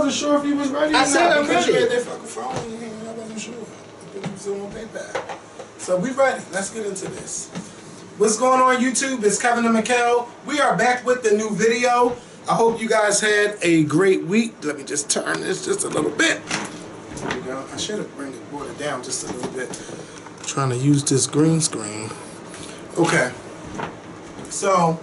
wasn't sure if you was ready. I said I'm because ready. you had that fucking phone in your hand. I wasn't sure. I think you was still on PayPal. So we ready. Let's get into this. What's going on YouTube? It's Kevin and Mikkel. We are back with the new video. I hope you guys had a great week. Let me just turn this just a little bit. There we go. I should have brought it down just a little bit. I'm trying to use this green screen. Okay. So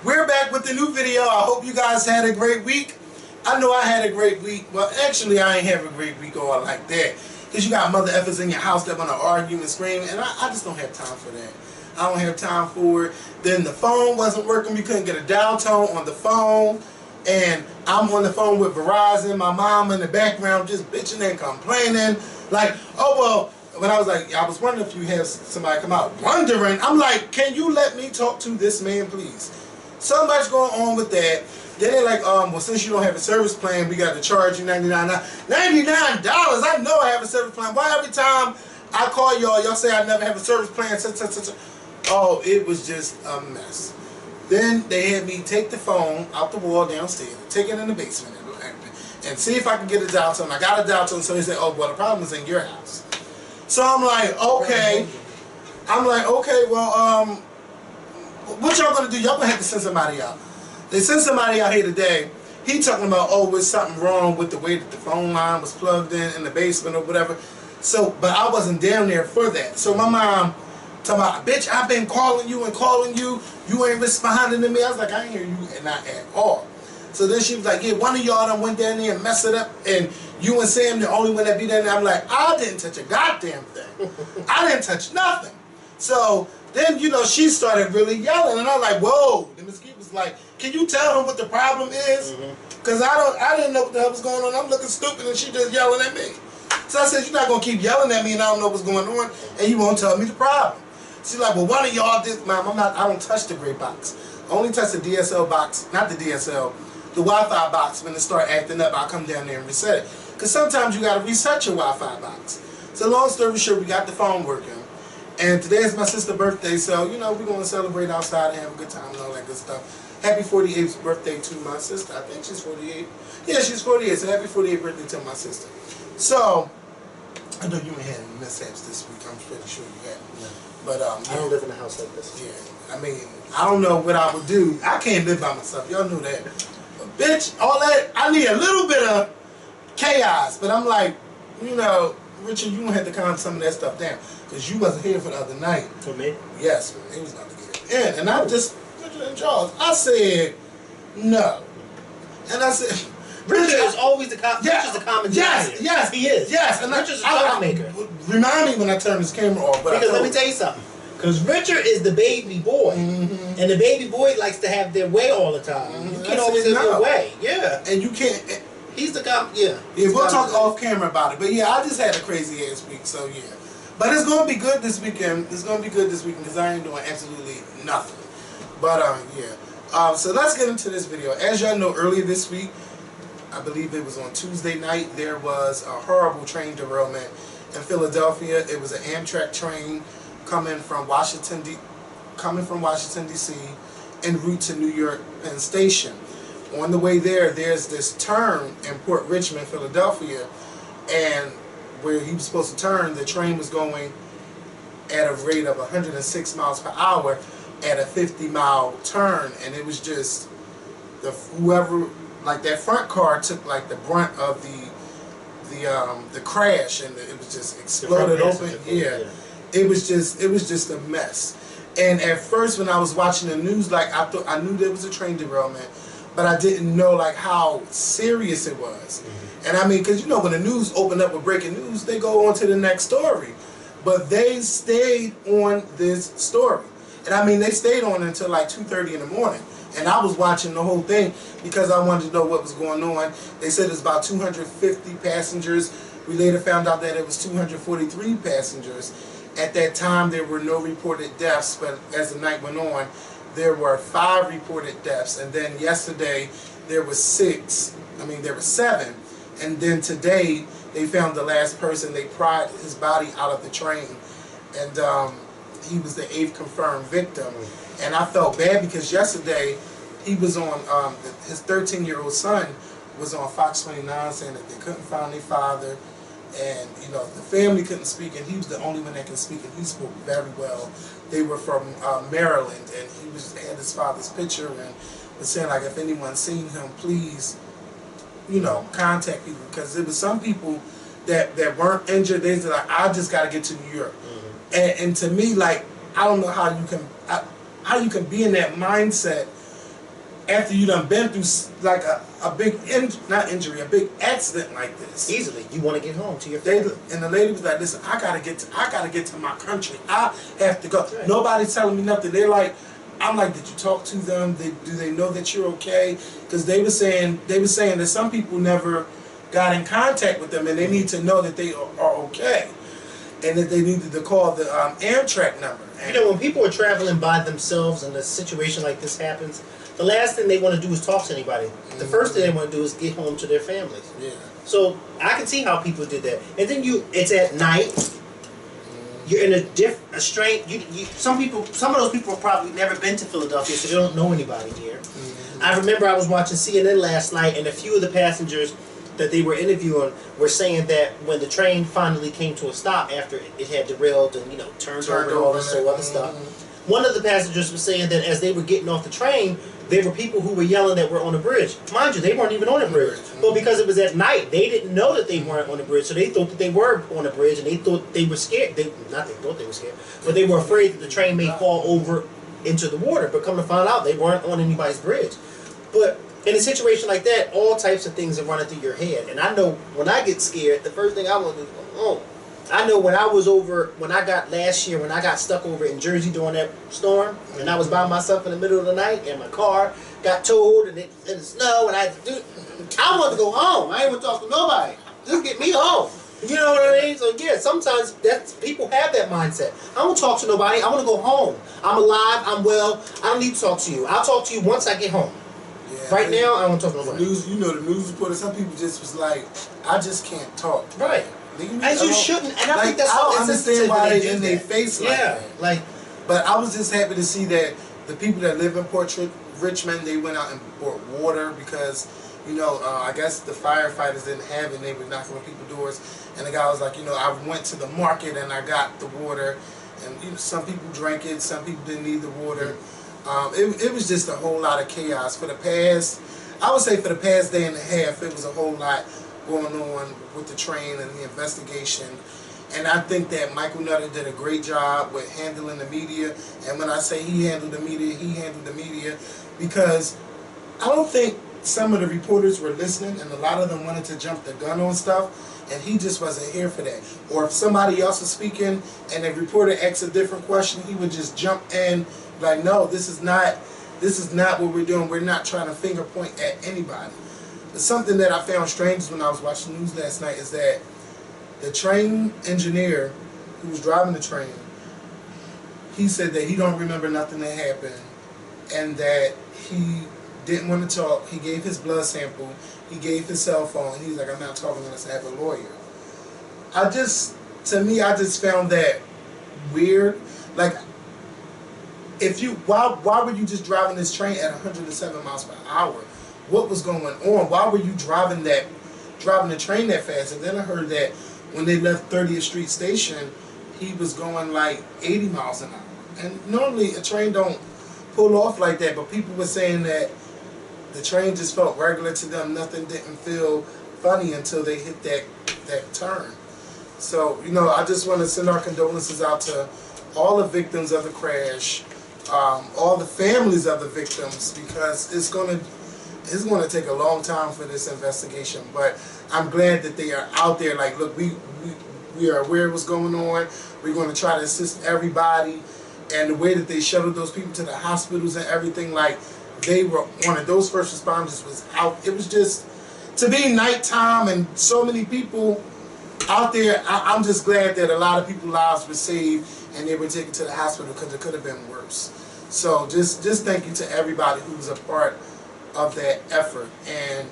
we're back with the new video. I hope you guys had a great week. I know I had a great week. Well, actually, I ain't have a great week or like that. Because you got mother effers in your house that want to argue and scream. And I just don't have time for that. I don't have time for it. Then the phone wasn't working. We couldn't get a dial tone on the phone. And I'm on the phone with Verizon. My mom in the background just bitching and complaining. Like, oh, well, when I was like, I was wondering if you have somebody come out. Wondering. I'm like, can you let me talk to this man, please? So much going on with that. Then they're like, well, since you don't have a service plan, we got to charge you $99. $99? I know I have a service plan. Why every time I call y'all say I never have a service plan? Oh, it was just a mess. Then they had me take the phone out the wall downstairs, take it in the basement, and see if I can get a dial tone. I got a dial tone, so they said, oh, well, the problem is in your house. So I'm like, okay. Well, what y'all gonna do? Y'all gonna have to send somebody out. They sent somebody out here today. He talking about, oh, was something wrong with the way that the phone line was plugged in the basement or whatever. So, but I wasn't down there for that. So my mom talking about, bitch, I've been calling you and calling you. You ain't responding to me. I was like, I ain't hear you not at all. So then she was like, yeah, one of y'all done went down there and messed it up, and you and Sam the only one that be down there. I'm like, I didn't touch a goddamn thing. I didn't touch nothing. So then, you know, she started really yelling, and I was like, whoa. The mosquito was like, can you tell him what the problem is? Because I didn't know what the hell was going on. I'm looking stupid, and she just yelling at me. So I said, you're not going to keep yelling at me, and I don't know what's going on, and you won't tell me the problem. She's like, well, one of y'all did, Mom, I don't touch the gray box. I only touch the DSL box, not the DSL, the Wi-Fi box. When it start acting up, I'll come down there and reset it. Because sometimes you got to reset your Wi-Fi box. So long story short, we got the phone working. And today is my sister's birthday, so, you know, we're going to celebrate outside and have a good time and all that good stuff. Happy 48th birthday to my sister. I think she's 48. Yeah, she's 48, so happy 48th birthday to my sister. So, I know you ain't had any mishaps this week. I'm pretty sure you had. No. But, I don't live in a house like this. Yeah, I mean, I don't know what I would do. I can't live by myself. Y'all knew that. But, bitch, all that, I need a little bit of chaos. But I'm like, you know, Richard, you gonna have to calm some of that stuff down. Because you wasn't here for the other night. For me? Yes, he was about to get in. And I just, Richard and Charles, I said, no. And I said, Richard is always the common Yes, he is. Yes, and Richard's a troublemaker. Remind me when I turn this camera off. But because let me tell you something. Because Richard is the baby boy. And the baby boy likes to have their way all the time. You can't always have your way. Yeah. And you can't. He's the yeah. Yeah, we'll talk off camera about it. But yeah, I just had a crazy ass week, so yeah. But it's going to be good this weekend. It's going to be good this weekend because I ain't doing absolutely nothing. But yeah. So let's get into this video. As y'all know, earlier this week, I believe it was on Tuesday night, there was a horrible train derailment in Philadelphia. It was an Amtrak train coming from Washington, D.C. en route to New York Penn Station. On the way there, there's this turn in Port Richmond, Philadelphia, and where he was supposed to turn, the train was going at a rate of 106 miles per hour at a 50-mile turn, and it was just whoever, like that front car took like the brunt of the crash, and it was just exploded open. Yeah, it was just a mess. And at first, when I was watching the news, like I knew there was a train derailment, but I didn't know like how serious it was. And I mean, because you know, when the news opened up with breaking news, they go on to the next story. But they stayed on this story. And I mean, they stayed on until like 2:30 in the morning. And I was watching the whole thing because I wanted to know what was going on. They said it's about 250 passengers. We later found out that it was 243 passengers. At that time, there were no reported deaths, but as the night went on, there were 5 reported deaths. And then yesterday, there were 7. And then today, they found the last person. They pried his body out of the train. And he was the 8th confirmed victim. And I felt bad because yesterday, he was on, his 13-year-old son was on Fox 29 saying that they couldn't find their father, and you know the family couldn't speak, and he was the only one that could speak, and he spoke very well. They were from Maryland, and he had his father's picture, and was saying like if anyone's seen him, please, you know, contact people, because there was some people that weren't injured. They said like, I just got to get to New York, and to me, like, I don't know how you can be in that mindset after you done been through like a big a big accident like this. Easily, you want to get home to your family. And the lady was like, "Listen, I gotta get to my country. I have to go. Right. Nobody's telling me nothing." They're like, "I'm like, did you talk to them? Do they know that you're okay?" Because they were saying that some people never got in contact with them, and they need to know that they are okay, and that they needed to call the Amtrak number. And you know, when people are traveling by themselves and a situation like this happens, the last thing they want to do is talk to anybody. The first thing they want to do is get home to their families. Yeah. So I can see how people did that. And then it's at night. You're in a strange. Some of those people have probably never been to Philadelphia, so they don't know anybody here. I remember I was watching CNN last night, and a few of the passengers that they were interviewing were saying that when the train finally came to a stop after it had derailed and turned over and all this other stuff, one of the passengers was saying that as they were getting off the train, there were people who were yelling that were on the bridge. Mind you, they weren't even on the bridge. But because it was at night, they didn't know that they weren't on the bridge, so they thought that they were on the bridge, and they thought they were scared. Not they thought they were scared, but they were afraid that the train may fall over into the water. But come to find out, they weren't on anybody's bridge. But in a situation like that, all types of things are running through your head. And I know when I get scared, the first thing I want to do is go home. I know when I got stuck over in Jersey during that storm, and I was by myself in the middle of the night, and my car got towed, and it snowed, and I wanted to go home. I didn't want to talk to nobody. Just get me home. You know what I mean? So yeah, sometimes people have that mindset. I don't talk to nobody. I want to go home. I'm alive. I'm well. I don't need to talk to you. I'll talk to you once I get home. Yeah, right now, I don't talk to nobody. The news reporter, some people just was like, I just can't talk. Right. As you shouldn't. And I think that's I don't understand why they in their face like that. Like, but I was just happy to see that the people that live in Port Richmond, they went out and bought water because, I guess the firefighters didn't have it, and they were knocking on people's doors. And the guy was like, I went to the market and I got the water. And some people drank it, some people didn't need the water. It was just a whole lot of chaos. I would say for the past day and a half, it was a whole lot going on with the train and the investigation. And I think that Michael Nutter did a great job with handling the media. And when I say he handled the media because I don't think some of the reporters were listening, and a lot of them wanted to jump the gun on stuff, and he just wasn't here for that. Or if somebody else was speaking and the reporter asked a different question, he would just jump in like, no, this is not what we're doing. We're not trying to finger point at anybody. But something that I found strange when I was watching the news last night is that the train engineer who was driving the train, he said that he don't remember nothing that happened, and that he didn't want to talk. He gave his blood sample. He gave his cell phone. He's like, I'm not talking unless I have a lawyer. I just found that weird. Like, why were you just driving this train at 107 miles per hour? What was going on? Why were you driving the train that fast? And then I heard that when they left 30th Street Station, he was going like 80 miles an hour. And normally a train don't pull off like that, but people were saying that the train just felt regular to them. Nothing didn't feel funny until they hit that turn. So, I just want to send our condolences out to all the victims of the crash, all the families of the victims, because it's going to take a long time for this investigation. But I'm glad that they are out there. Like, look, we are aware of what's going on. We're going to try to assist everybody. And the way that they shuttled those people to the hospitals and everything, like, they were on it. Those first responders was out. It was just, to be nighttime and so many people out there, I'm just glad that a lot of people's lives were saved and they were taken to the hospital, because it could have been worse. So just thank you to everybody who was a part of that effort. And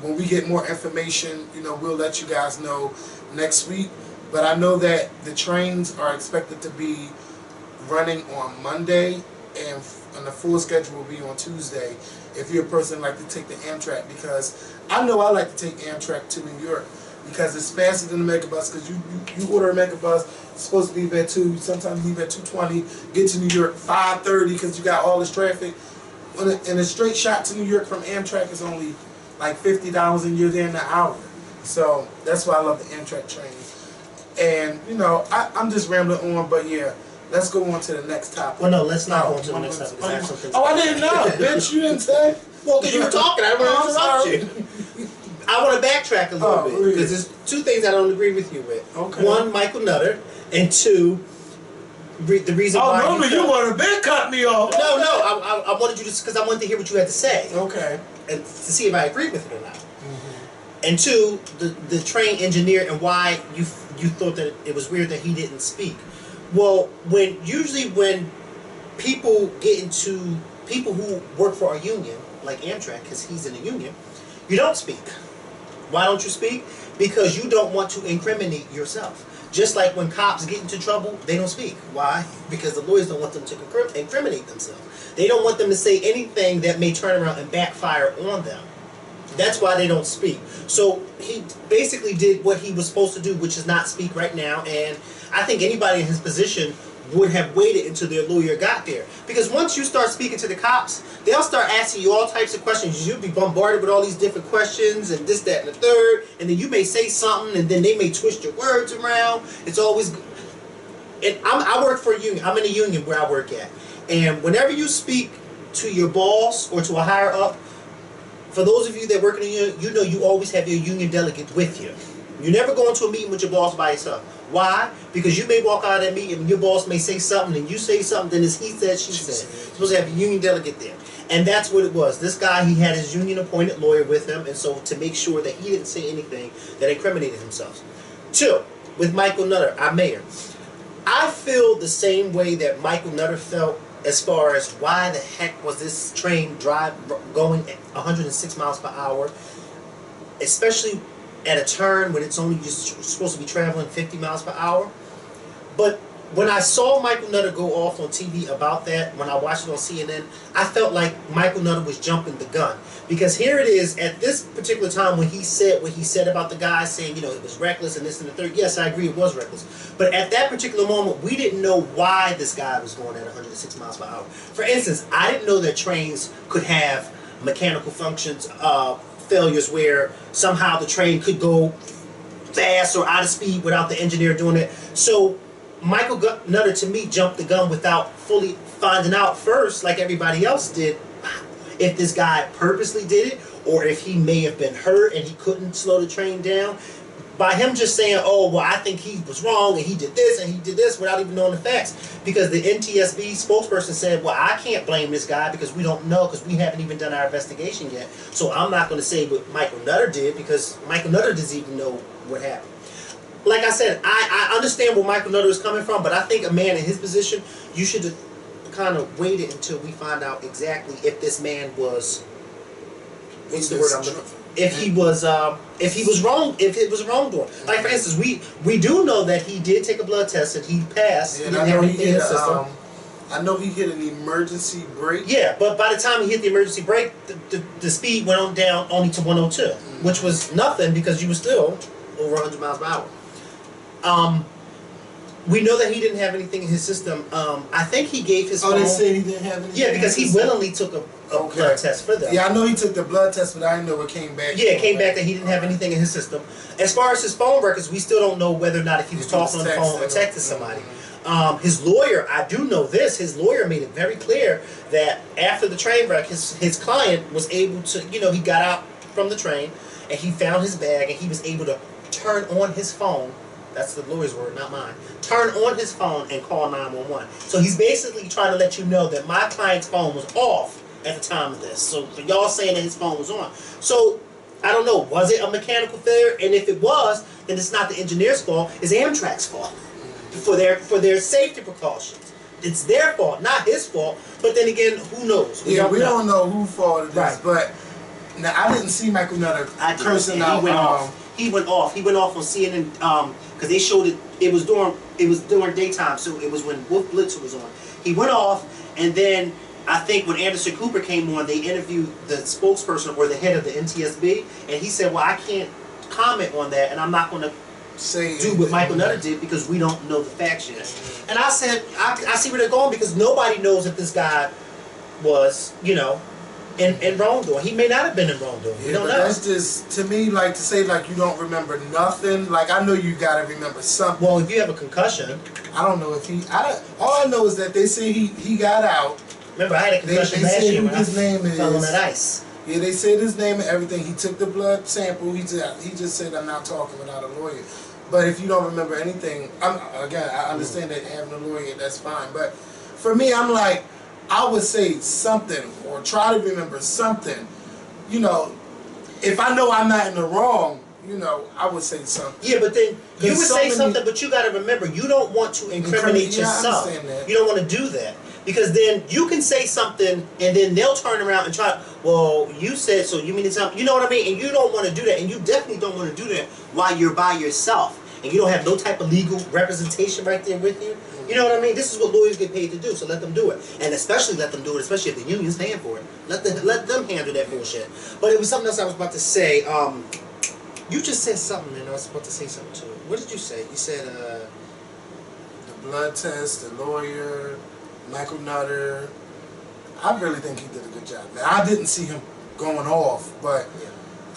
when we get more information, we'll let you guys know next week. But I know that the trains are expected to be running on Monday, and the full schedule will be on Tuesday if you're a person like to take the Amtrak, because I know I like to take Amtrak to New York because it's faster than the Megabus, because you order a Megabus, it's supposed to leave at 2, sometimes leave at 2:20, get to New York 5:30 because you got all this traffic. And a straight shot to New York from Amtrak is only like $50 and you're there in an hour. So that's why I love the Amtrak train. And, you know, I'm just rambling on, but yeah, let's go on to the next topic. Well, no, let's not go on to the next topic. I didn't know. Bitch, you didn't say? Well, because you were talking, I didn't want to interrupt you. I want to backtrack a little bit, because there's two things I don't agree with you with. Okay. One, Michael Nutter, and two, the reason why. Oh, normally you would have been cut me off. No, I wanted you to, because I wanted to hear what you had to say. Okay. And to see if I agree with it or not. And two, the train engineer and why you thought that it was weird that he didn't speak. Well, usually when people get into people who work for a union like Amtrak, because he's in a union, you don't speak. Why don't you speak? Because you don't want to incriminate yourself. Just like when cops get into trouble, they don't speak. Why? Because the lawyers don't want them to incriminate themselves. They don't want them to say anything that may turn around and backfire on them. That's why they don't speak. So he basically did what he was supposed to do, which is not speak right now. And I think anybody in his position would have waited until their lawyer got there. Because once you start speaking to the cops, they'll start asking you all types of questions. You'll be bombarded with all these different questions and this, that, and the third. And then you may say something and then they may twist your words around. It's always... And I work for a union. I'm in a union where I work at. And whenever you speak to your boss or to a higher up, for those of you that work in a union, you know you always have your union delegate with you. You never go into a meeting with your boss by yourself. Why? Because you may walk out of that meeting and your boss may say something and you say something, then it's he said, she said. You're supposed to have a union delegate there. And that's what it was. This guy, he had his union appointed lawyer with him, and so to make sure that he didn't say anything that incriminated himself. Two, with Michael Nutter, our mayor. I feel the same way that Michael Nutter felt as far as why the heck was this train going at 106 miles per hour, especially at a turn when it's only just supposed to be traveling 50 miles per hour. But when I saw Michael Nutter go off on TV about that, when I watched it on CNN, I felt like Michael Nutter was jumping the gun. Because here it is, at this particular time when he said what he said about the guy, saying, you know, it was reckless and this and the third. Yes, I agree, it was reckless. But at that particular moment, we didn't know why this guy was going at 106 miles per hour. For instance, I didn't know that trains could have mechanical functions, failures where somehow the train could go fast or out of speed without the engineer doing it. So Michael Nutter, to me, jumped the gun without fully finding out first, like everybody else did, if this guy purposely did it or if he may have been hurt and he couldn't slow the train down. By him just saying, oh, well, I think he was wrong and he did this and he did this without even knowing the facts. Because the NTSB spokesperson said, well, I can't blame this guy because we don't know, because we haven't even done our investigation yet. So I'm not going to say what Michael Nutter did because Michael Nutter doesn't even know what happened. Like I said, I understand where Michael Nutter is coming from, but I think a man in his position, you should have kind of waited until we find out exactly if this man was, what's the word I'm looking for? If he was wrong, if it was wrongdoing. Like for instance, we do know that he did take a blood test and he passed. Yeah, I know he hit I know he hit an emergency brake. Yeah, but by the time he hit the emergency brake, the speed went on down only to 102, which was nothing because you were still over 100 miles per hour. We know that he didn't have anything in his system. I think he gave his phone. Oh, they said he didn't have anything. Yeah, because he willingly took a blood test for them. Yeah, I know he took the blood test, but I didn't know what came back. Yeah, it came back that he didn't have anything in his system. As far as his phone records, we still don't know whether or not if he was talking on the phone or texting somebody. His lawyer, I do know this, his lawyer made it very clear that after the train wreck, his client was able to, you know, he got out from the train and he found his bag and he was able to turn on his phone. That's the lawyer's word, not mine. Turn on his phone and call 911. So he's basically trying to let you know that my client's phone was off at the time of this. So for y'all saying that his phone was on. So, I don't know, was it a mechanical failure? And if it was, then it's not the engineer's fault, it's Amtrak's fault. For their safety precautions. It's their fault, not his fault. But then again, who knows? We don't know whose fault it is. Right. But now I didn't see Michael Nutter cursing out. He went off on CNN because they showed it. It was during daytime, so it was when Wolf Blitzer was on. He went off And then I think when Anderson Cooper came on, they interviewed the spokesperson or the head of the NTSB, and he said, well, I can't comment on that, and I'm not going to do what Michael Nutter did because we don't know the facts yet. And I said, I see where they're going because nobody knows if this guy was, you know, in wrongdoing. He may not have been in wrongdoing. We don't know. That's just, to me, like, to say, like, you don't remember nothing. Like, I know you got to remember something. Well, if you have a concussion. I don't know if he, all I know is that they say he got out. Remember, I had a concussion last year when his name is. Fell on that ice. Yeah, they said his name and everything. He took the blood sample. He just said, I'm not talking without a lawyer. But if you don't remember anything, again, I understand that having a lawyer, that's fine. But for me, I'm like, I would say something or try to remember something. You know, if I know I'm not in the wrong, you know, I would say something. Yeah, but then you would say something, but you got to remember, you don't want to incriminate yourself. I understand that. You don't want to do that. Because then you can say something and then they'll turn around and try, well, you said so, you mean it's something, you know what I mean? And you don't want to do that. And you definitely don't want to do that while you're by yourself. And you don't have no type of legal representation right there with you. You know what I mean? This is what lawyers get paid to do, so let them do it. And especially let them do it, especially if the union's paying for it. Let them handle that bullshit. But it was something else I was about to say. You just said something and I was about to say something too. What did you say? You said, the blood test, the lawyer, Michael Nutter. I really think he did a good job. Now, I didn't see him going off, but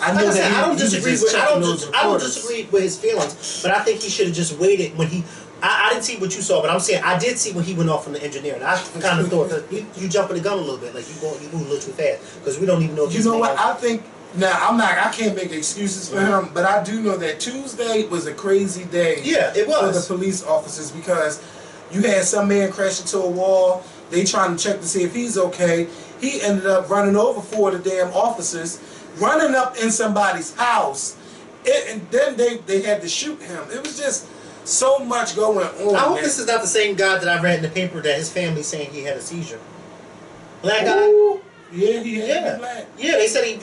I know that I don't disagree with his feelings, but I think he should have just waited when he. I didn't see what you saw, but I'm saying I did see when he went off from the engineer, and I kind of thought that you jumping the gun a little bit, like you move a little too fast because we don't even know. If you know what? I think now I can't make excuses for him, but I do know that Tuesday was a crazy day. Yeah, it was for the police officers because you had some man crash into a wall. They trying to check to see if he's okay. He ended up running over 4 of the damn officers, running up in somebody's house, and then they had to shoot him. It was just so much going on. I hope this is not the same guy that I read in the paper that his family saying he had a seizure. Black guy. Ooh, yeah, he had black. Yeah, they said he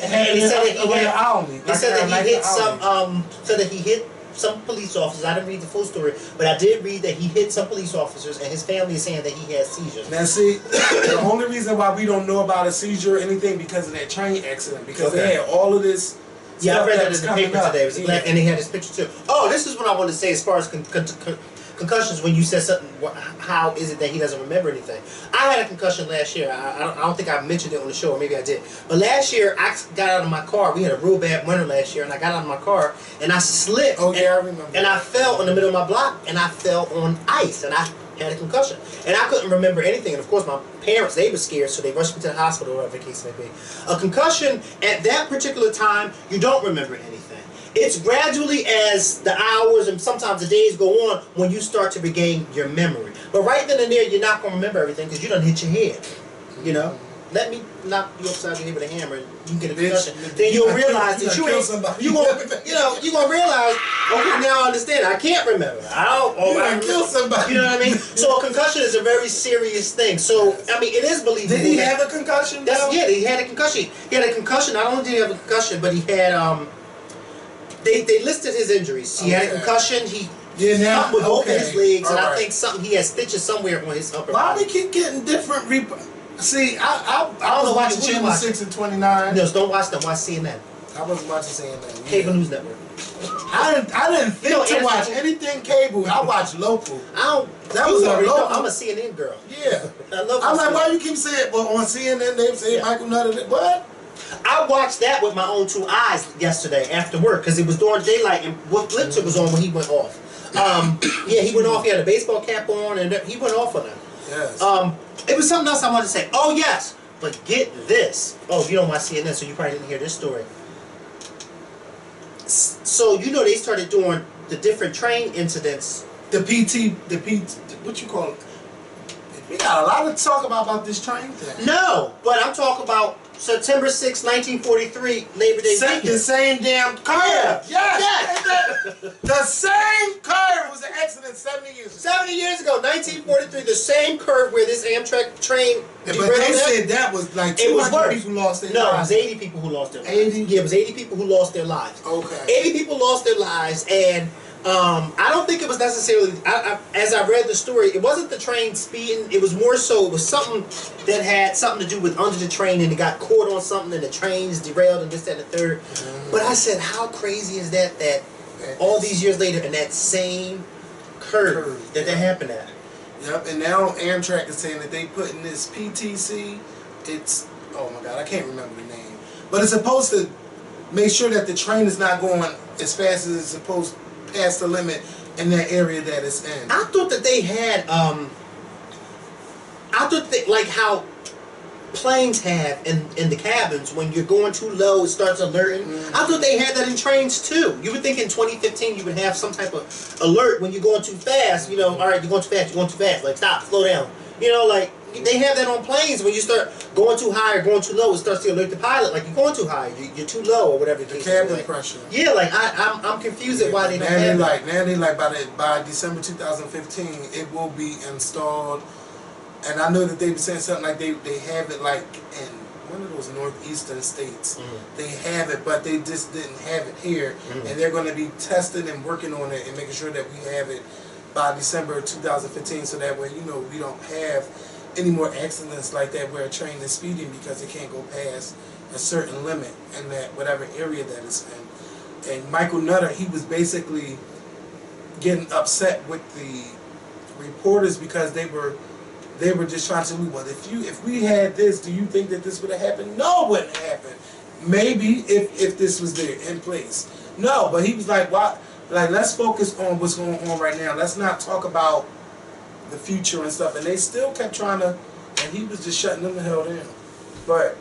hit some police officers. I didn't read the full story, but I did read that he hit some police officers, and his family is saying that he has seizures. Now, see, the only reason why we don't know about a seizure or anything because of that train accident, because they had all of this. Yeah, I read that in the paper today. It was black, and they had his picture too. Oh, this is what I wanted to say as far as concussions. When you said something, how is it that he doesn't remember anything? I had a concussion last year. I don't think I mentioned it on the show, or maybe I did. But last year, I got out of my car. We had a real bad winter last year, and I got out of my car, and I slipped. Oh, yeah, I remember. And I fell in the middle of my block, and I fell on ice, and I had a concussion. And I couldn't remember anything. And of course, my parents, they were scared, so they rushed me to the hospital, or whatever the case may be. A concussion, at that particular time, you don't remember anything. It's gradually as the hours and sometimes the days go on when you start to regain your memory. But right then and there, you're not going to remember everything because you done hit your head. You know? Let me knock you upside your head with a hammer and you get a concussion. Then you'll realize that you're gonna realize, okay, now I understand. I can't remember. I kill somebody. You know what I mean? So a concussion is a very serious thing. So I mean, it is believable. Did he have a concussion? Yeah, he had a concussion. He had a concussion. Not only did he have a concussion, but he had They listed his injuries. He had a concussion. He something with both of his legs, and I think he had stitches somewhere on his upper body. Why they keep getting different See, I was watching Channel 6 and 29. No, don't watch them. Watch CNN. I wasn't watching CNN. Cable News Network. I didn't think to watch anything cable. I watch local. That was a local. I'm a CNN girl. Yeah. I'm like, why you keep saying, well, on CNN they say Michael Nutter. What? I watched that with my own 2 eyes yesterday after work because it was during daylight and what Blitzer was on when he went off. He went off. He had a baseball cap on and he went off on that. Yes. It was something else I wanted to say. Oh, yes. But get this. Oh, you don't watch CNN, so you probably didn't hear this story. So, you know, they started doing the different train incidents. The PT, what you call it? We got a lot to talk about this train thing. No, but I'm talking about September 6, 1943, Labor Day weekend. The same damn curve. Yes. The same curve. It was an accident 70 years ago. 70 years ago, 1943, the same curve where this Amtrak train derailed. But they said that was like 200 people lost their lives. No, it was 80 people who lost their lives. 80? Yeah, it was 80 people who lost their lives. Okay. 80 people lost their lives, and I don't think it was necessarily. As I read the story, it wasn't the train speeding. It was more so. It was something that had something to do with under the train, and it got caught on something, and the train's derailed, and this, that, and the third. But I said, how crazy is that? That all these years later, in that same curve that happened at. Yep, and now Amtrak is saying that they put in this PTC. It's, oh my God, I can't remember the name, but it's supposed to make sure that the train is not going as fast as it's supposed to past the limit in that area that it's in. I thought that they had, like how planes have in the cabins, when you're going too low, it starts alerting. I thought they had that in trains too. You would think in 2015 you would have some type of alert when you're going too fast. You know, all right, you're going too fast, you're going too fast. Like, stop, slow down. You know, like, they have that on planes. When you start going too high or going too low, it starts to alert the pilot, like, you're going too high, you're too low, or whatever the case is. Cabin pressure. Yeah, like, I'm confused at why they don't have that. Now they like by December 2015 it will be installed, and I know that they were saying something like they have it like in one of those northeastern states. They have it, but they just didn't have it here, and they're going to be testing and working on it and making sure that we have it by December 2015, so that way, you know, we don't have any more accidents like that where a train is speeding because it can't go past a certain limit in that whatever area that it's in. And Michael Nutter, he was basically getting upset with the reporters because they were just trying to say, well, if we had this, do you think that this would have happened? No, it wouldn't happen. Maybe if this was there in place. No, but he was like, why? Like, let's focus on what's going on right now. Let's not talk about the future and stuff. And they still kept trying to, and he was just shutting them the hell down. But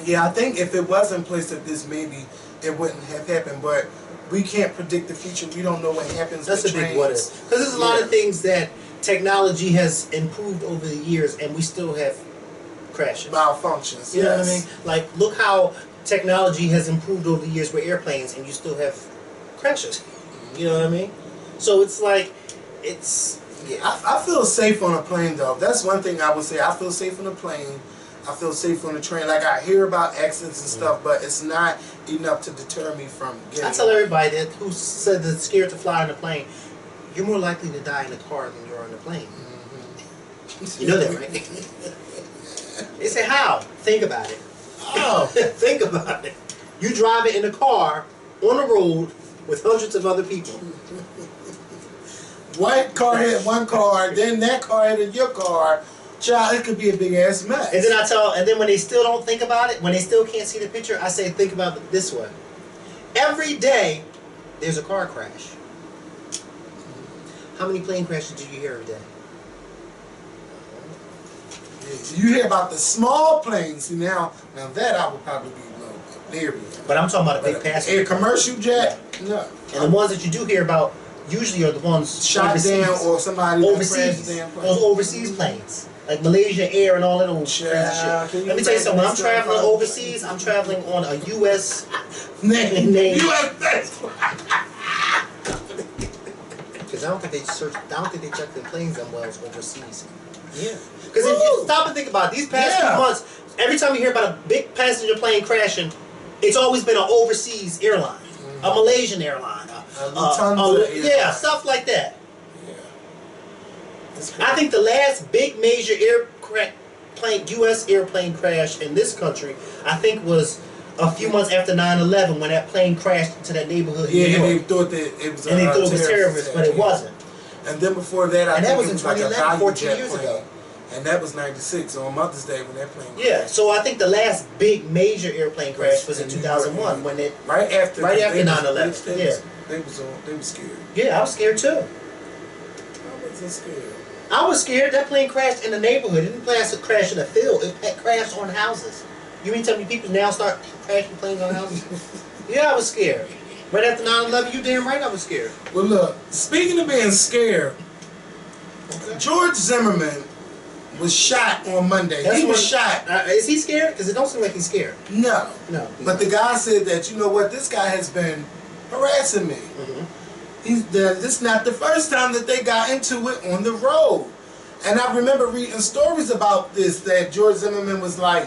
yeah, I think if it was in place that this, maybe it wouldn't have happened. But we can't predict the future. We don't know what happens. That's with a big trains. what if. Because there's a lot of things that technology has improved over the years, and we still have crashes, malfunctions. You know what I mean? Like, look how technology has improved over the years with airplanes, and you still have crashes. You know what I mean? So it's like, it's. Yeah. I feel safe on a plane, though. That's one thing I would say. I feel safe on a plane. I feel safe on a train. Like, I hear about accidents and stuff, but it's not enough to deter me from getting. I tell everybody that who said they're scared to fly on a plane, you're more likely to die in a car than you are on a plane. You know that, right? They say, how? Think about it. Oh, think about it. You drive it in a car on the road with hundreds of other people. One car hit one car, then that car hit your car. Child, it could be a big ass mess. And then when they still don't think about it, when they still can't see the picture, I say think about it this way. Every day, there's a car crash. How many plane crashes do you hear every day? You hear about the small planes. See, now that I would probably be leery. But I'm talking about a big passenger. A commercial jet? No. And the ones that you do hear about usually are the ones shot overseas, down or somebody overseas. Those overseas planes, like Malaysia Air and all that old crazy shit. Let me tell you something. When I'm traveling overseas, I'm traveling on a U.S. name. U.S. Because I don't think they check the planes them wells overseas. Yeah. Because if you stop and think about it, these past few months, every time you hear about a big passenger plane crashing, it's always been an overseas airline, a Malaysian airline, stuff like that. Yeah. I think the last big major U.S. airplane crash in this country, I think, was a few months after 9/11 when that plane crashed into that neighborhood. Yeah, and they thought that it was terrorist, but it wasn't. And then before that, I think that was it in was like 2011, 14 years ago. And that was 96 on Mother's Day when that plane crashed. Yeah, so I think the last big major airplane crash was in 2001 when it right after 9/11. Yeah, they were scared. Yeah, I was scared too. I wasn't scared. I was scared. That plane crashed in the neighborhood. It didn't crash in the field. It crashed on houses. You mean tell me people now start crashing planes on houses? Yeah, I was scared. Right after 9/11, you damn right I was scared. Well, look, speaking of being scared, George Zimmerman was shot on Monday. He was shot. Is he scared? Because it don't seem like he's scared. No. No. But the guy said that, you know what, this guy has been harassing me. This is not the first time that they got into it on the road. And I remember reading stories about this, that George Zimmerman was like,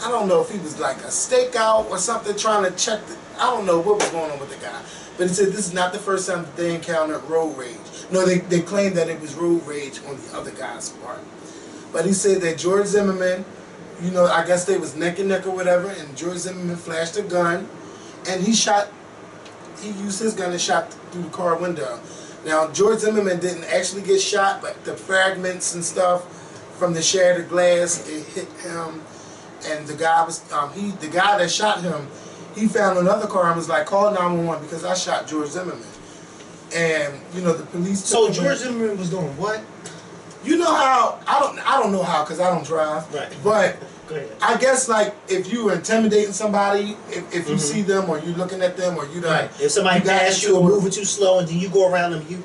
I don't know if he was like a stakeout or something trying to check I don't know what was going on with the guy. But he said this is not the first time that they encountered road rage. No, they claimed that it was road rage on the other guy's part. But he said that George Zimmerman, you know, I guess they was neck and neck or whatever, and George Zimmerman flashed a gun, and he used his gun and shot through the car window. Now, George Zimmerman didn't actually get shot, but the fragments and stuff from the shattered glass, it hit him, and the guy was, the guy that shot him, he found another car and was like, call 911 because I shot George Zimmerman. And, you know, the police So George Zimmerman was doing what? You know how, I don't know how because I don't drive, right. But go ahead. I guess like if you were intimidating somebody, if you see them or you looking at them or you right. If somebody passed you or moving too slow and then you go around them, you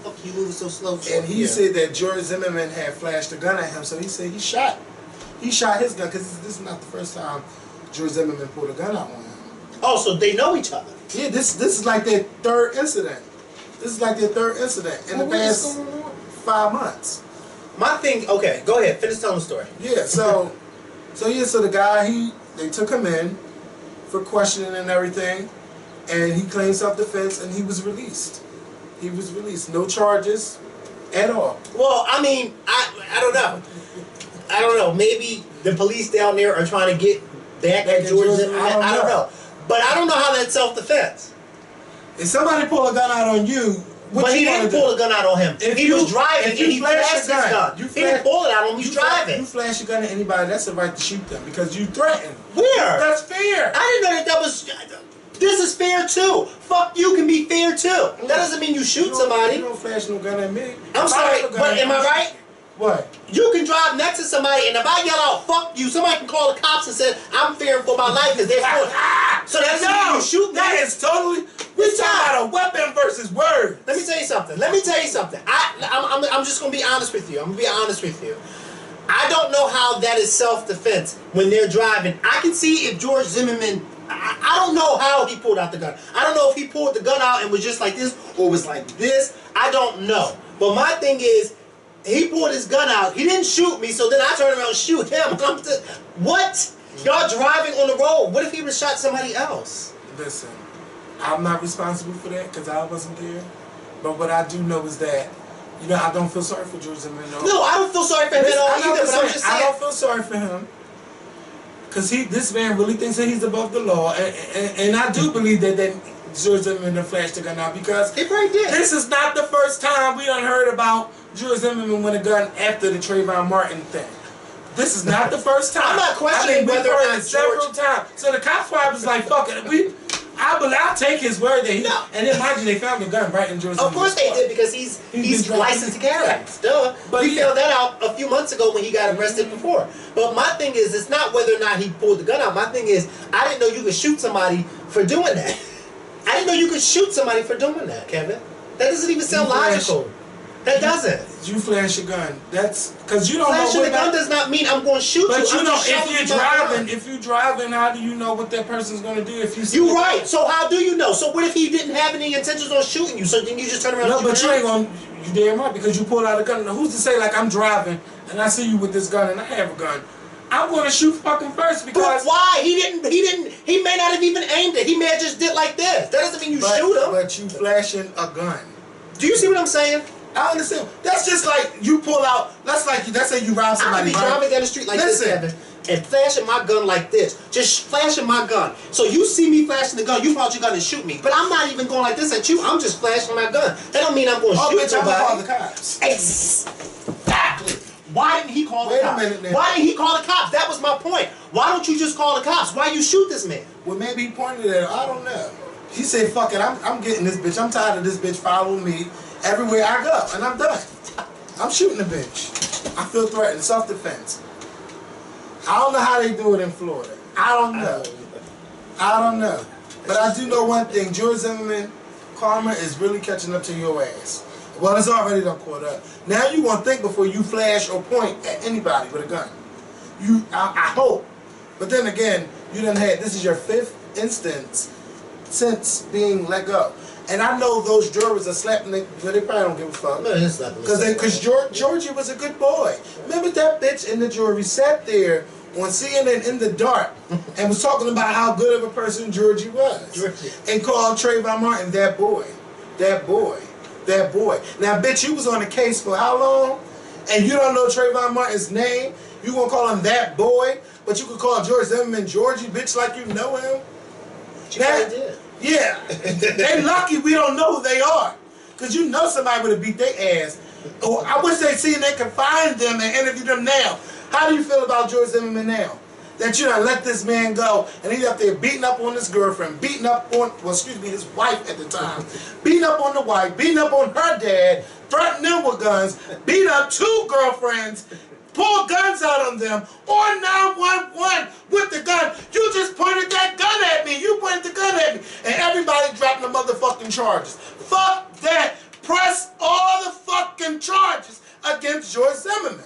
fuck you moving so slow. And he said that George Zimmerman had flashed a gun at him, so he said he shot his gun because this is not the first time George Zimmerman pulled a gun out on him. Oh, so they know each other. Yeah, this is like their third incident. This is like their third incident in the past 5 months. My thing, okay, go ahead, finish telling the story. Yeah, so the guy, they took him in for questioning and everything, and he claimed self-defense, and he was released. He was released, no charges at all. Well, I mean, I don't know. I don't know. Maybe the police down there are trying to get back at George Zimmerman. I don't know. But I don't know how that's self-defense. If somebody pull a gun out on you, what but you he didn't pull a gun out on him. He was driving and he flashed his gun. He didn't pull it out on him. He was driving. You flash a gun at anybody, that's the right to shoot them because you threaten. Where? That's fair. I didn't know that was... This is fair too. Fuck you can be fair too. That doesn't mean you shoot somebody. You don't flash no gun at me. I'm sorry, but am I right? What? You can drive next to somebody and if I yell out, fuck you, somebody can call the cops and say, I'm fearing for my life because they're So that doesn't mean you shoot me. That is totally... We're talking about a weapon versus words. Let me tell you something. I'm just going to be honest with you. I'm going to be honest with you. I don't know how that is self-defense when they're driving. I can see if George Zimmerman... I don't know how he pulled out the gun. I don't know if he pulled the gun out and was just like this or was like this. I don't know. But my thing is, he pulled his gun out. He didn't shoot me, so then I turned around and shoot him. What? Y'all driving on the road. What if he would have shot somebody else? Listen, I'm not responsible for that because I wasn't there. But what I do know is that, you know, I don't feel sorry for George Zimmerman. No, I don't feel sorry for him at all either, but I'm just saying. I don't feel sorry for him. Because this man really thinks that he's above the law. And I do believe that George Zimmerman flashed the gun out because he probably did. This is not the first time we done heard about George Zimmerman with a gun after the Trayvon Martin thing. This is not the first time. I'm not questioning whether or not several times. So the cops probably was like, fuck it. I'll take his word that he... No. And then mind you, they found the gun right in George Zimmerman's Of course they did because he's licensed to carry. Duh. But we found that out a few months ago when he got arrested before. But my thing is, it's not whether or not he pulled the gun out. My thing is, I didn't know you could shoot somebody for doing that. I didn't know you could shoot somebody for doing that, Kevin. That doesn't even sound logical. That doesn't. You flash a gun. That's because you don't know. Flashing the gun does not mean I'm going to shoot you. But you know, if you're driving, how do you know what that person's going to do? If you you're right. So how do you know? So what if he didn't have any intentions on shooting you? So then you just turn around. No, but you ain't going. You damn right because you pulled out a gun. Now, who's to say like I'm driving and I see you with this gun and I have a gun? I'm going to shoot fucking first because. But why? He didn't. He may not have even aimed it. He may have just did like this. That doesn't mean you shoot him. But you flashing a gun. Do you see what I'm saying? I understand. That's just like you pull out. Let's say you rob somebody. I be driving down the street like this, Kevin, and flashing my gun like this, just flashing my gun. So you see me flashing the gun, you pull out your gun and shoot me. But I'm not even going like this at you. I'm just flashing my gun. That don't mean I'm going to shoot somebody. Call the cops. Exactly. Why didn't he call the cops? Wait a minute now. Why didn't he call the cops? That was my point. Why don't you just call the cops? Why you shoot this man? Well, maybe he pointed at him. I don't know. He said, "Fuck it. I'm getting this bitch. I'm tired of this bitch following me everywhere I go, and I'm done. I'm shooting the bitch. I feel threatened. Self-defense. I don't know how they do it in Florida. I don't know. But I do know one thing. George Zimmerman, karma is really catching up to your ass. Well, it's already done caught up. Now you want to think before you flash or point at anybody with a gun. I hope. But then again, you done had, this is your 5th instance since being let go. And I know those jurors are slapping they probably don't give a fuck. No, because Georgie was a good boy. Remember that bitch in the jury sat there on CNN in the dark and was talking about how good of a person Georgie was. And called Trayvon Martin that boy. That boy. That boy. Now, bitch, you was on the case for how long? And you don't know Trayvon Martin's name? You gonna call him that boy? But you could call George Zimmerman Georgie, bitch, like you know him? She probably did. Yeah. They lucky we don't know who they are. Because you know somebody would have beat their ass. Or I wish they seen they could find them and interview them now. How do you feel about George Zimmerman now? That you done let this man go and he's up there beating up on his girlfriend, beating up on, well, excuse me, his wife at the time, beating up on the wife, beating up on her dad, threatening them with guns, beat up 2 girlfriends, pull guns out on them, or 911 with the gun. You just pointed that gun at me. You pointed the gun at me. And everybody dropping the motherfucking charges. Fuck that. Press all the fucking charges against George Zimmerman.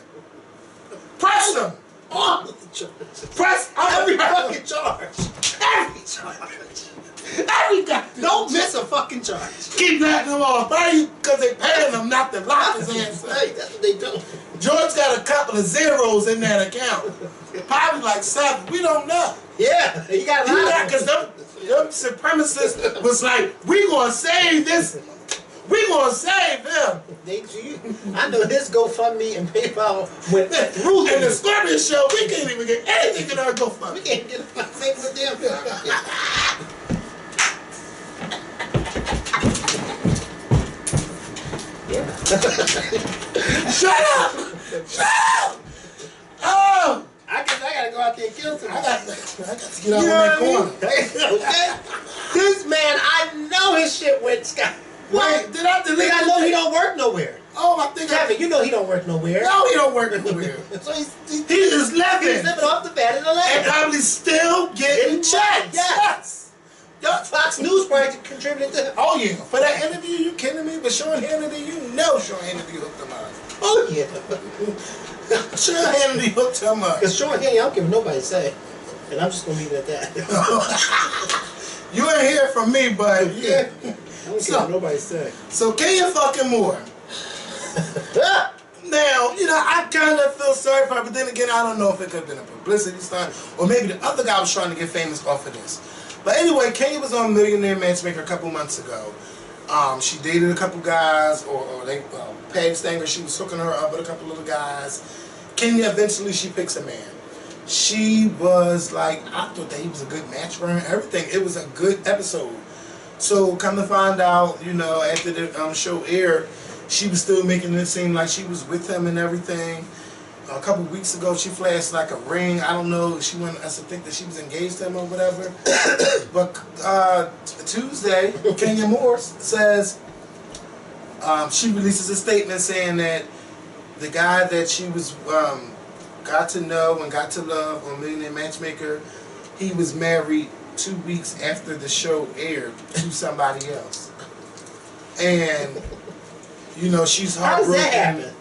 Press them. All of the charges. Press every fucking charge. Every charge. Every guy. Don't miss a fucking charge. Keep letting them off. Because they paying them not to lock his ass up. Hey, that's what they do. George got a couple of zeros in that account. Probably like 7. We don't know. Yeah, you got a lot. Because them supremacists was like, we gonna save this. We gonna save him. I know his GoFundMe and PayPal went through in the Scorpion show. We can't even get anything in our GoFundMe. We can't get a single damn thing. Yeah. Shut up! Shut up! Oh! I guess I gotta go out there and kill somebody. I got to get out on that corner. Okay? This man, I know his shit went sky. Wait, did I delete? I know he don't work nowhere. Oh, I think Kevin, you know he don't work nowhere. No, he don't work nowhere. So he is living. He's living off the bat of the land. And probably still getting checks. Yes. Fox News probably contributed to him. Oh, yeah. For that interview, you kidding me? But Sean Hannity, you know Sean Hannity hooked him up. Oh, yeah. Sean Hannity hooked him up. Because Sean Hannity, I don't give nobody say. And I'm just going to leave it at that. You ain't hear from me, but yeah. I don't care what nobody say. So Kenya fucking Moore. Now, you know, I kind of feel sorry for her, but then again, I don't know if it could have been a publicity stunt, or maybe the other guy was trying to get famous off of this. But anyway, Kenya was on Millionaire Matchmaker a couple months ago. She dated a couple guys, or they Peg Stanger, she was hooking her up with a couple of guys. Kenya, eventually, she picks a man. She was like, I thought that he was a good match for her, everything. It was a good episode. So, come to find out, you know, after the show aired, she was still making it seem like she was with him and everything. A couple weeks ago, she flashed like a ring. I don't know. She wanted us to think that she was engaged to him or whatever. But Tuesday, Kenya Moore says she releases a statement saying that the guy that she was got to know and got to love on Millionaire Matchmaker, he was married 2 weeks after the show aired to somebody else. And you know, she's heartbroken. How does that happen?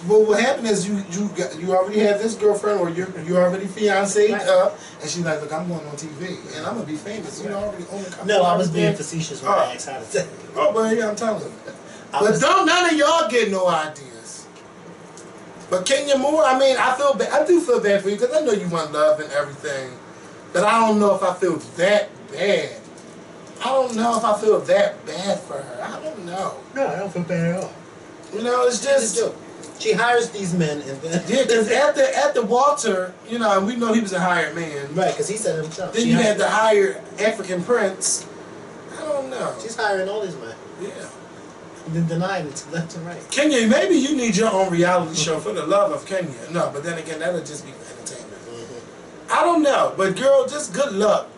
Well, what happened is you already have this girlfriend, or you already fiancéed up, and she's like, look, I'm going on TV and I'm gonna be famous. You already own a company. No, I was being facetious when I asked how to say it. Oh, well, yeah, I'm telling you. But none of y'all get no ideas. But Kenya Moore, I mean, I do feel bad for you because I know you want love and everything, but I don't know if I feel that bad. I don't know if I feel that bad for her. I don't know. No, I don't feel bad at all. You know, it's just. She hires these men and then... Yeah, because after Walter, you know, and we know he was a hired man. Right, because he said it himself. Then you had the hired African prince. I don't know. She's hiring all these men. Yeah. And then denying it to left and right. Kenya, maybe you need your own reality show for the love of Kenya. No, but then again, that'll just be entertainment. Mm-hmm. I don't know, but girl, just good luck.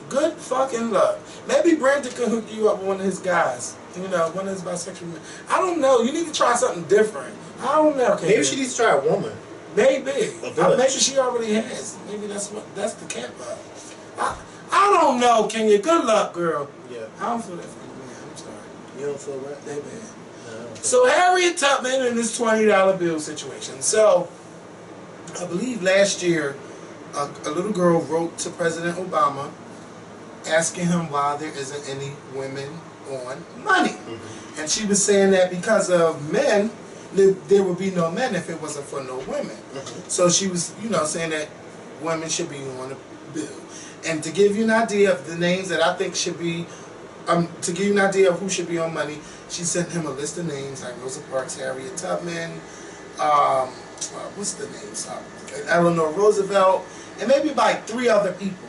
Good fucking luck. Maybe Brandon can hook you up with one of his guys. You know, one of his bisexual men. I don't know. You need to try something different. I don't know. Kenya. Maybe she needs to try a woman. Maybe. Maybe she already has. Maybe that's the camp up. I don't know, Kenya. Good luck, girl. Yeah. I don't feel that for you, man. I'm sorry. You don't feel right? That bad. No, so Harriet Tubman in this $20 bill situation. So I believe last year a little girl wrote to President Obama asking him why there isn't any women on money. Mm-hmm. And she was saying that because of men, there would be no men if it wasn't for no women. Mm-hmm. So she was, you know, saying that women should be on the bill. And to give you an idea of the names that I think should be, to give you an idea of who should be on money, she sent him a list of names like Rosa Parks, Harriet Tubman, what's the names? Eleanor Roosevelt, and maybe like 3 other people.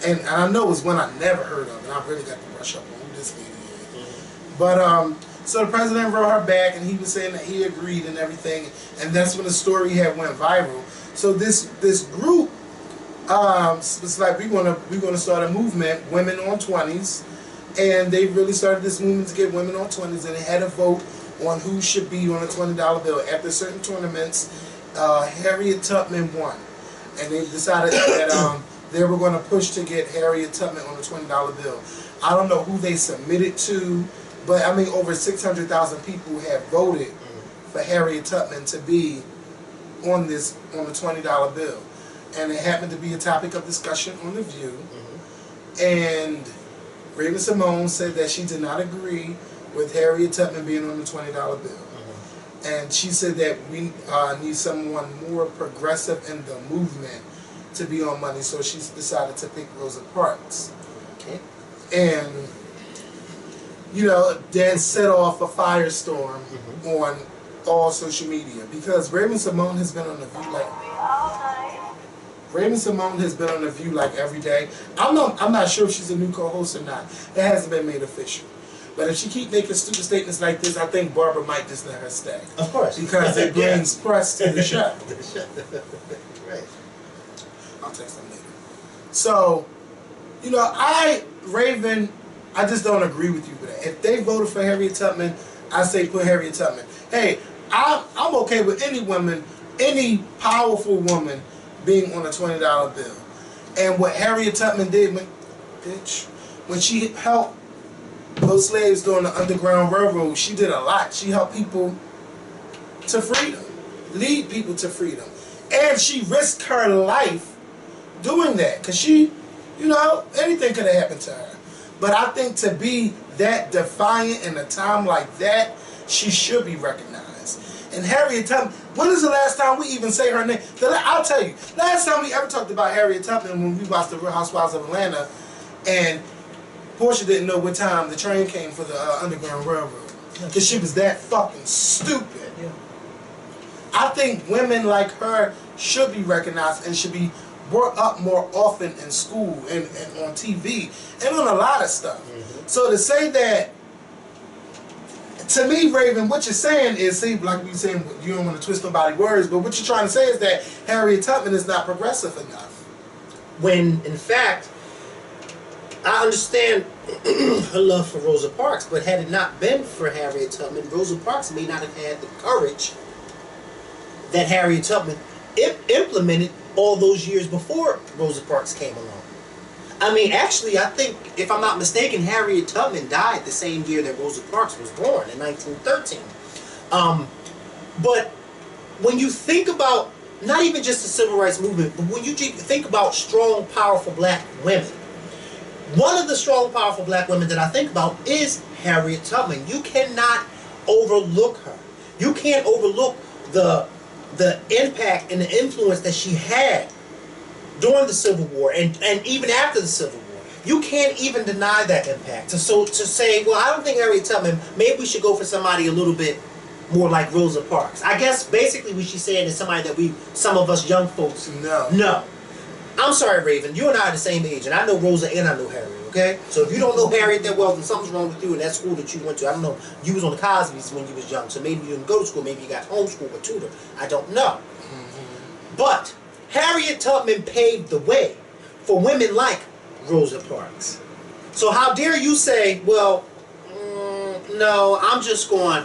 And I know it was one I never heard of, and I really got to brush up on who this lady is. But so the president wrote her back, and he was saying that he agreed and everything, and that's when the story had went viral. So this group, it's like we're gonna start a movement, women on 20s, and they really started this movement to get women on 20s, and they had a vote on who should be on a $20 bill. After certain tournaments, Harriet Tubman won, and they decided that they were going to push to get Harriet Tubman on a $20 bill. I don't know who they submitted to, but I mean over 600,000 people have voted for Harriet Tubman to be on the $20 bill, and it happened to be a topic of discussion on The View. And Raven-Symoné said that she did not agree with Harriet Tubman being on the $20 bill. And she said that we need someone more progressive in the movement to be on money, so she decided to pick Rosa Parks. Okay. And, you know, that set off a firestorm on all social media, because Raven-Symoné has been on The View like every day. I'm not sure if she's a new co-host or not. It hasn't been made official. But if she keep making stupid statements like this, I think Barbara might just let her stay. Of course. Because it brings press to the show. Right. I'll text them later. So, you know, Raven, I just don't agree with you with that. If they voted for Harriet Tubman, I say put Harriet Tubman. Hey, I'm okay with any woman, any powerful woman being on a $20 bill. And what Harriet Tubman did, when she helped those slaves during the Underground Railroad, she did a lot. She helped people to freedom, lead people to freedom. And she risked her life doing that, because she, you know, anything could have happened to her. But I think to be that defiant in a time like that, she should be recognized. And Harriet Tubman, when is the last time we even say her name? I'll tell you, last time we ever talked about Harriet Tubman when we watched The Real Housewives of Atlanta, and Portia didn't know what time the train came for the Underground Railroad, because she was that fucking stupid. Yeah. I think women like her should be recognized and should be brought up more often in school and on TV and on a lot of stuff. So to say that, to me, Raven, what you're saying is, see, like we saying, you don't want to twist nobody's words, but what you're trying to say is that Harriet Tubman is not progressive enough. When, in fact, I understand her love for Rosa Parks, but had it not been for Harriet Tubman, Rosa Parks may not have had the courage that Harriet Tubman implemented all those years before Rosa Parks came along. I mean, actually, I think, if I'm not mistaken, Harriet Tubman died the same year that Rosa Parks was born, in 1913. But when you think about, not even just the civil rights movement, but when you think about strong, powerful black women, one of the strong, powerful black women that I think about is Harriet Tubman. You cannot overlook her. You can't overlook the impact and the influence that she had during the Civil War and even after the Civil War. You can't even deny that impact. So to say, well, I don't think Harriet Tubman, maybe we should go for somebody a little bit more like Rosa Parks. I guess basically what she's saying is somebody that some of us young folks know. I'm sorry, Raven, you and I are the same age, and I know Rosa and I know Harriet, okay? So if you don't know Harriet that well, then something's wrong with you in that school that you went to. I don't know, you was on the Cosby's when you was young, so maybe you didn't go to school, maybe you got homeschooled or tutored. I don't know. But Harriet Tubman paved the way for women like Rosa Parks. So how dare you say, well, no, I'm going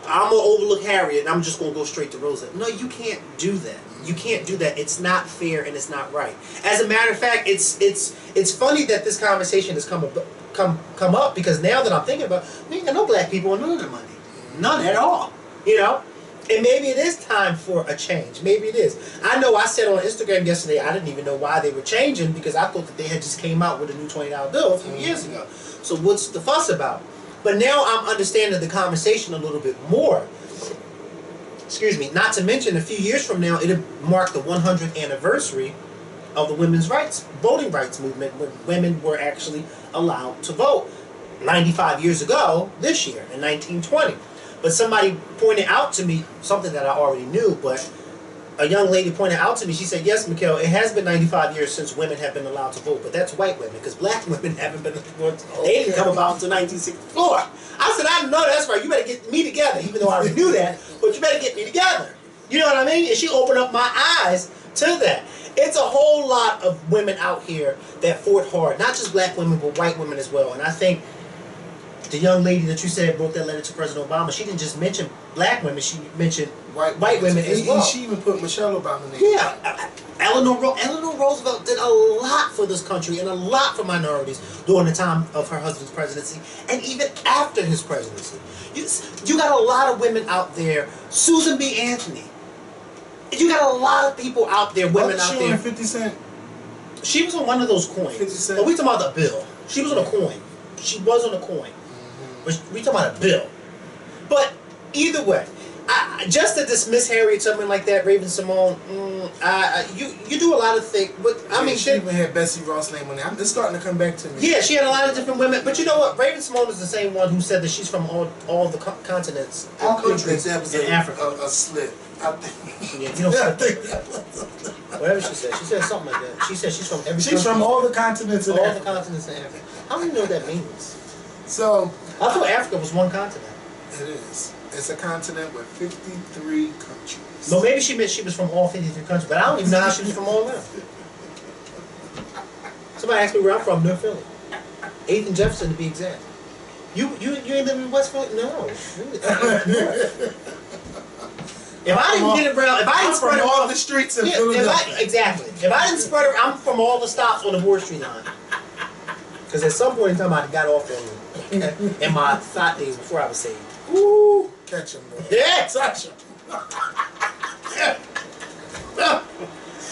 to overlook Harriet and I'm just going to go straight to Rosa. No, you can't do that. You can't do that. It's not fair and it's not right. As a matter of fact, it's funny that this conversation has come up, because now that I'm thinking about it, we ain't got no black people on none of the money. None at all. You know? And maybe it is time for a change. Maybe it is. I know I said on Instagram yesterday, I didn't even know why they were changing, because I thought that they had just came out with a new $20 bill a few years ago. So what's the fuss about? But now I'm understanding the conversation a little bit more. Excuse me. Not to mention, a few years from now, it'll mark the 100th anniversary of the women's rights, voting rights movement, when women were actually allowed to vote. 95 years ago, this year, in 1920. But somebody pointed out to me something that I already knew, but a young lady pointed out to me, she said, yes, Mikhail, it has been 95 years since women have been allowed to vote, but that's white women, because black women haven't been, they didn't come about until 1964. I said, I know that's right, you better get me together, even though I already knew that, but you better get me together. You know what I mean? And she opened up my eyes to that. It's a whole lot of women out here that fought hard, not just black women, but white women as well. And I think the young lady that you said wrote that letter to President Obama, she didn't just mention black women, she mentioned white women as well. And she even put Michelle Obama in there. Yeah. Eleanor Roosevelt did a lot for this country and a lot for minorities during the time of her husband's presidency and even after his presidency. You got a lot of women out there. Susan B. Anthony. You got a lot of people out there, women out there. 50 Cent? She was on one of those coins. 50 Cent? Oh, we talking about the bill. She was on a coin. She was on a coin. But we talking about a bill. But either way, just to dismiss Harriet Tubman like that, Raven-Symoné, you do a lot of things. But I mean, she even had Bessie Ross' name on there. It's starting to come back to me. Yeah, she had a lot of different women. But you know what? Raven-Symoné is the same one who said that she's from all the continents I think that was in Africa. A slip. I think. Yeah, you know, whatever she said something like that. She said she's from every. She's country, from all the continents in all Africa. the continents in Africa. I don't even know what that means. So I thought Africa was one continent. it is. It's a continent with 53 countries. No, maybe she meant she was from all 53 countries, but I don't even know how she was from all of them. Somebody asked me where I'm from, North Philly. 8th and Jefferson to be exact. You ain't living in West Philly? No. If I didn't get around, if I didn't spread from all around the streets in Philadelphia. Exactly. If I didn't spread around, I'm from all the stops on the Board Street line. Because at some point in time, I got off in my thought days before I was saved. Ooh, catch him, bro. Yeah. Touch him.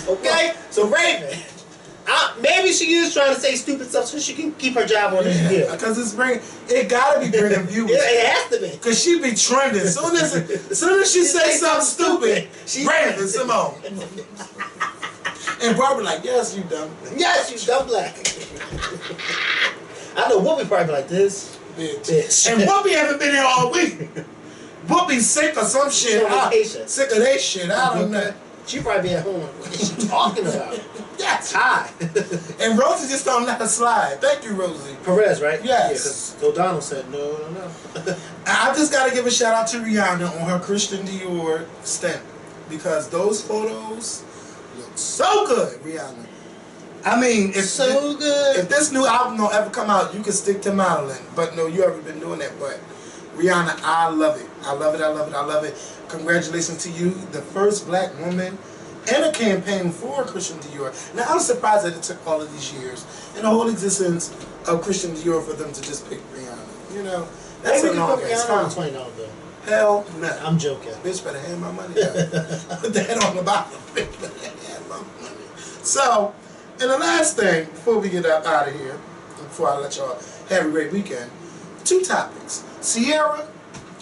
Okay? So Raven, maybe she is trying to say stupid stuff so she can keep her job on this year. Because it gotta be bringing viewers. It has to be. Because she be trending. As soon as she say something stupid, she's Raven-Symoné. And Barbara like, yes, you dumb. Yes, you dumb black. I know Whoopi probably like this. Bitch. And Whoopi haven't been here all week. Whoopi sick or some shit. Sick of that shit. I don't know. She probably be at home. What is she talking about? Yes. Hi. And Rosie just don't let her slide. Thank you, Rosie. Perez, right? Yes. Yeah, because O'Donnell said no. I just got to give a shout out to Rihanna on her Christian Dior stamp. Because those photos look so good, Rihanna. I mean, if this new album don't ever come out, you can stick to modeling. But no, you already been doing that. But Rihanna, I love it. I love it, I love it, I love it. Congratulations to you, the first black woman in a campaign for Christian Dior. Now, I'm surprised that it took all of these years and the whole existence of Christian Dior for them to just pick Rihanna. You know, that's a long ass time. $20 bill. Hell no. I'm joking. Bitch better hand my money out. Put that on the bottom. Bitch better hand my money. So, and the last thing, before we get out of here, before I let y'all have a great weekend, 2 topics. Sierra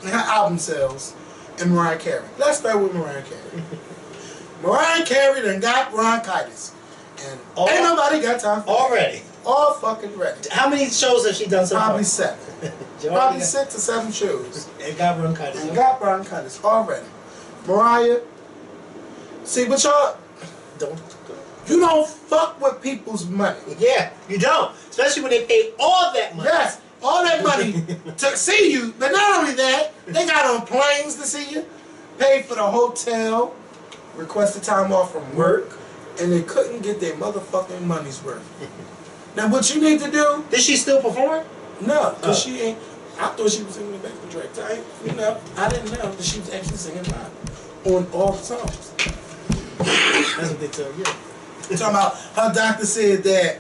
and her album sales, and Mariah Carey. Let's start with Mariah Carey. Mariah Carey done got bronchitis. And ain't nobody got time for already. All fucking ready. How many shows has she done so far? Probably 7. Probably 6 or 7 shows. And got bronchitis. And got bronchitis already. Mariah, see, but y'all, you don't fuck with people's money. Yeah, you don't. Especially when they pay all that money. Yes, all that money to see you. But not only that, they got on planes to see you, paid for the hotel, requested time off from work, and they couldn't get their motherfucking money's worth. Now what you need to do... Did she still perform? No, because she ain't... I thought she was singing the backup track. I didn't know that she was actually singing live on all the songs. That's what they tell you. Talking about her doctor said that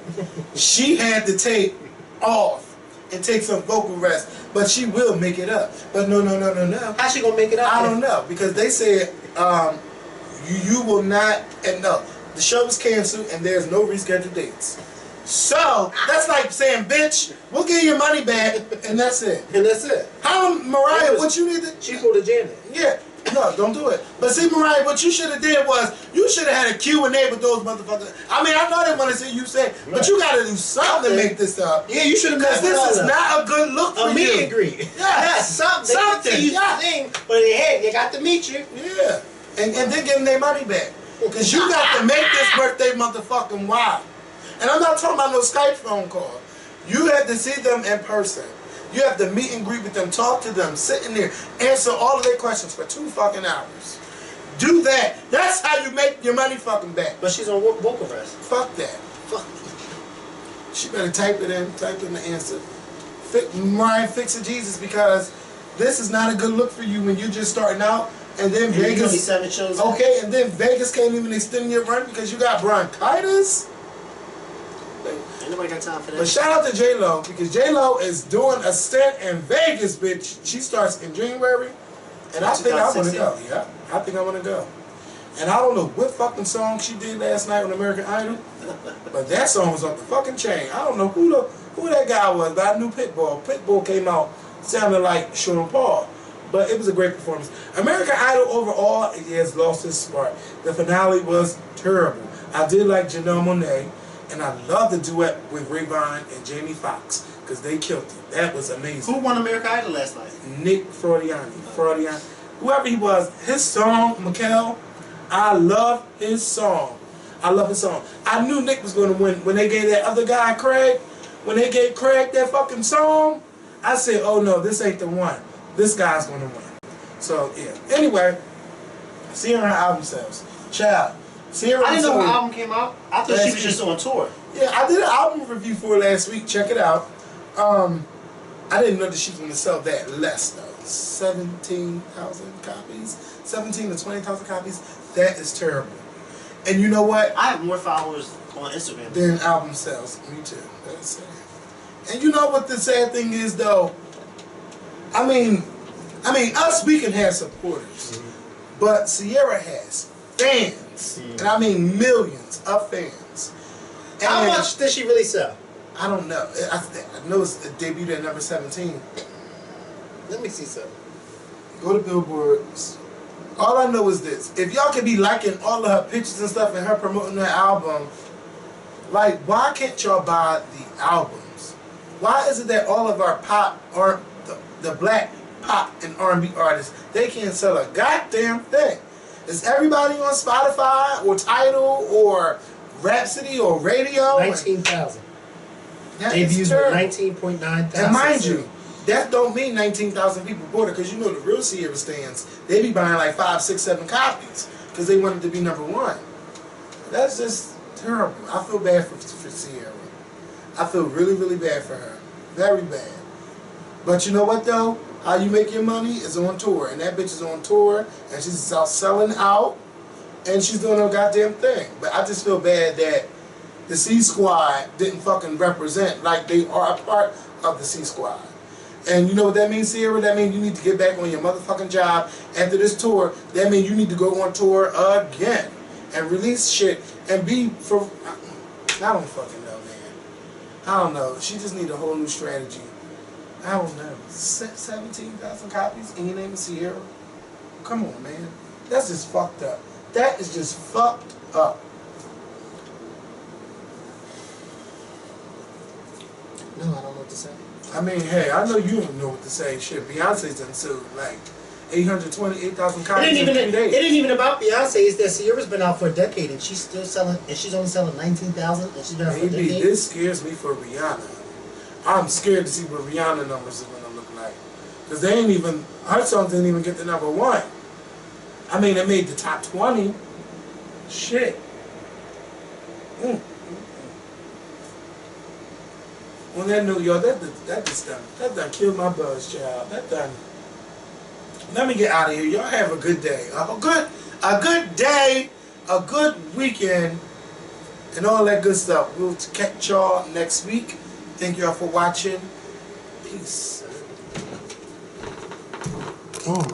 she had to take off and take some vocal rest, but she will make it up. But no. How's she gonna make it up? I don't know, because they said you will not, and no, the show was canceled and there's no rescheduled dates. So that's like saying, bitch, we'll give you your money back, and that's it. And that's it. How, Mariah, what you need to... She pulled a Janet. Yeah, No, don't do it. But see, Mariah, what you should have did was you should have had a Q&A with those motherfuckers. I mean, I know they want to see you say, but you got to do something to make this up. Yeah, you should have. Because this is not a good look for you. A meet and greet. Yes. Something. They you sing, but hey, they got to meet you. Yeah. And then give them their money back. Because you got to make this birthday motherfucking wild. And I'm not talking about no Skype phone call. You have to see them in person. You have to meet and greet with them, talk to them, sit in there, answer all of their questions for 2 fucking hours. Do that. That's how you make your money fucking back. But she's on vocal rest. Fuck that. Fuck. She better type it in the answer. Mariah, fix it, Jesus, because this is not a good look for you when you're just starting out, and then Vegas. 7 shows. Okay, and then Vegas can't even extend your run because you got bronchitis. Ain't nobody got time for that. But shout out to J-Lo, because J-Lo is doing a stint in Vegas, bitch. She starts in January, and I think I want to go. Yeah, I think I want to go. And I don't know what fucking song she did last night on American Idol, but that song was off the fucking chain. I don't know who that guy was, but I knew Pitbull. Pitbull came out sounding like Sean Paul, but it was a great performance. American Idol overall, it has lost its spark. The finale was terrible. I did like Janelle Monáe. And I love the duet with Raven and Jamie Foxx because they killed it. That was amazing. Who won American Idol last night? Nick Fraudiani. Whoever he was, his song, Mikkel, I love his song. I love his song. I knew Nick was going to win when they gave that other guy, Craig, when they gave Craig that fucking song. I said, oh no, this ain't the one. This guy's going to win. So, yeah. Anyway, see her album sales. Child. I didn't know her album came out. I thought she was just on tour. Yeah, I did an album review for her last week. Check it out. I didn't know that she was going to sell that less, though. 17,000 copies. 17 to 20,000 copies. That is terrible. And you know what? I have more followers on Instagram than album sales. Me too. That's sad. And you know what the sad thing is, though? I mean, us, we can have supporters. But Sierra has fans. And I mean millions of fans. And how much did she really sell? I don't know. I know it's debuted at number 17. Let me see something. Go to Billboard. All I know is this. If y'all can be liking all of her pictures and stuff and her promoting her album, like, why can't y'all buy the albums? Why is it that all of our pop, or the black pop and R&B artists, they can't sell a goddamn thing? Is everybody on Spotify or Tidal or Rhapsody or radio? 19,000. Debuts with 19.9 thousand. And mind you, that don't mean 19,000 people bought it, because you know the real Sierra stands, they be buying like 5, 6, 7 copies because they wanted to be number 1. That's just terrible. I feel bad for Sierra. I feel really, really bad for her. Very bad. But you know what though? How you make your money is on tour, and that bitch is on tour, and she's out selling out, and she's doing her goddamn thing. But I just feel bad that the C Squad didn't fucking represent like they are a part of the C Squad. And you know what that means, Sierra? That means you need to get back on your motherfucking job after this tour. That means you need to go on tour again and release shit and be for. I don't fucking know, man. I don't know. She just need a whole new strategy. I don't know. 17,000 copies and your name is Sierra? Come on, man. That's just fucked up. That is just fucked up. No, I don't know what to say. I mean, hey, I know you don't know what to say. Shit, Beyonce's done sold like 828,000 copies in 3 days. It ain't even about Beyonce. It's that Sierra's been out for a decade and she's still selling, and she's only selling 19,000 and she's been out for a decade. Maybe this scares me for Rihanna. I'm scared to see what Rihanna numbers are gonna look like, because they ain't even, her song didn't even get to number 1. I mean, it made the top 20. Shit. On that note, y'all, that done killed my buzz, child. That done. Let me get out of here. Y'all have a good day. A good day, a good weekend, and all that good stuff. We'll catch y'all next week. Thank y'all for watching. Peace. Oh.